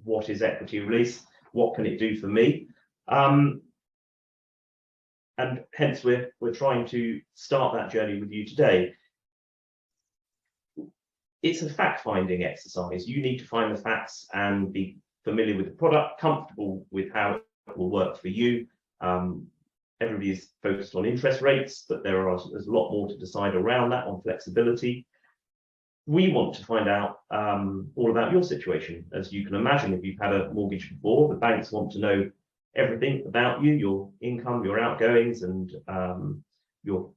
what is equity release, what can it do for me, and hence we're trying to start that journey with you today. It's a fact-finding exercise. You need to find the facts and be familiar with the product, comfortable with how it will work for you. Everybody is focused on interest rates, but there's a lot more to decide around that, on flexibility. We want to find out all about your situation. As you can imagine, if you've had a mortgage before, the banks want to know everything about you, your income, your outgoings, and your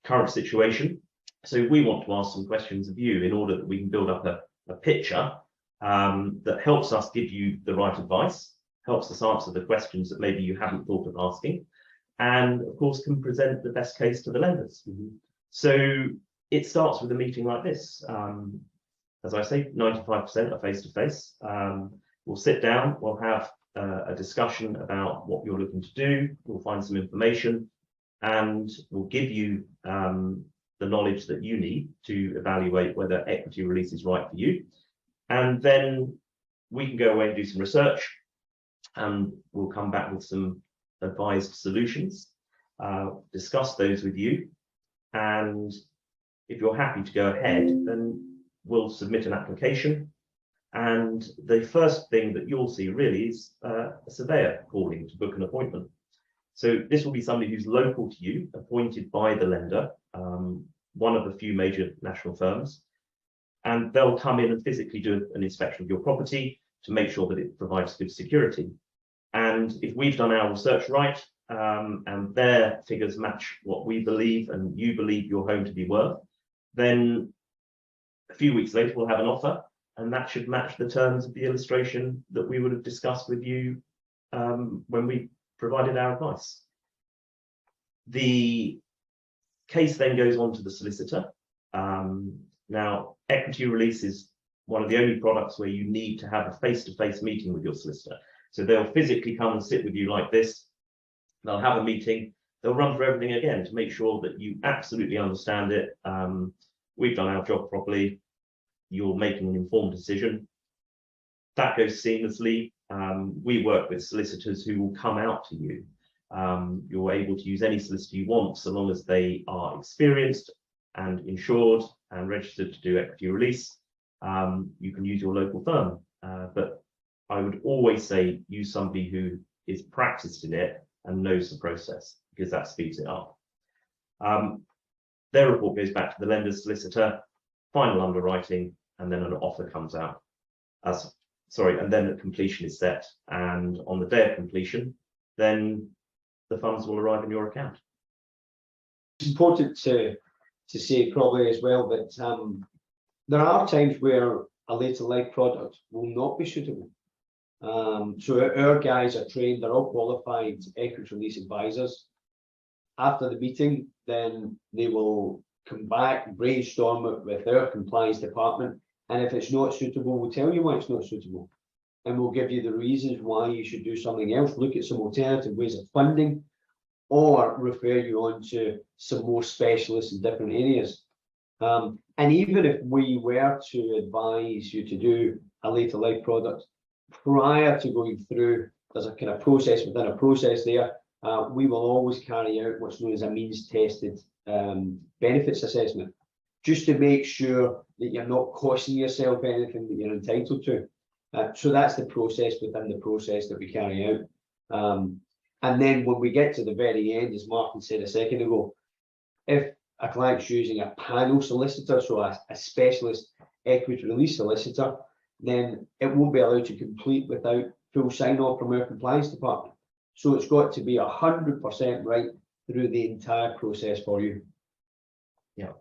current situation. So we want to ask some questions of you in order that we can build up a picture that helps us give you the right advice, helps us answer the questions that maybe you haven't thought of asking, and of course can present the best case to the lenders. So it starts with a meeting like this. As I say, 95% are face-to-face. We'll sit down, we'll have a discussion about what you're looking to do, we'll find some information, and we'll give you the knowledge that you need to evaluate whether equity release is right for you. And then we can go away and do some research, and we'll come back with some advised solutions, discuss those with you. And if you're happy to go ahead, then we'll submit an application. And the first thing that you'll see really is a surveyor calling to book an appointment. So this will be somebody who's local to you, appointed by the lender, one of the few major national firms, and they'll come in and physically do an inspection of your property to make sure that it provides good security. And if we've done our research right, and their figures match what we believe and you believe your home to be worth, then a few weeks later we'll have an offer, and that should match the terms of the illustration that we would have discussed with you when we provided our advice. The case then goes on to the solicitor. Now, equity release is one of the only products where you need to have a face-to-face meeting with your solicitor. So they'll physically come and sit with you like this. They'll have a meeting. They'll run through everything again to make sure that you absolutely understand it. We've done our job properly. You're making an informed decision. That goes seamlessly. We work with solicitors who will come out to you. You're able to use any solicitor you want, so long as they are experienced and insured and registered to do equity release. You can use your local firm, but I would always say use somebody who is practiced in it and knows the process, because that speeds it up. Their report goes back to the lender's solicitor, final underwriting, and then an offer comes out. And then the completion is set, and on the day of completion, then the funds will arrive in your account. It's important to say probably as well that there are times where a later life product will not be suitable. So our guys are trained, they're all qualified equity release advisors. After the meeting, then they will come back, brainstorm it with our compliance department, and if it's not suitable, we'll tell you why it's not suitable. And we'll give you the reasons why you should do something else, look at some alternative ways of funding, or refer you on to some more specialists in different areas. And even if we were to advise you to do a later life product, prior to going through, there's a kind of process within a process there, we will always carry out what's known as a means tested benefits assessment, just to make sure that you're not costing yourself anything that you're entitled to. So that's the process within the process that we carry out. And then when we get to the very end, as Martin said a second ago, if a client's using a panel solicitor, so a specialist equity release solicitor, then it won't be allowed to complete without full sign-off from our compliance department. So it's got to be 100% right through the entire process for you. Yeah,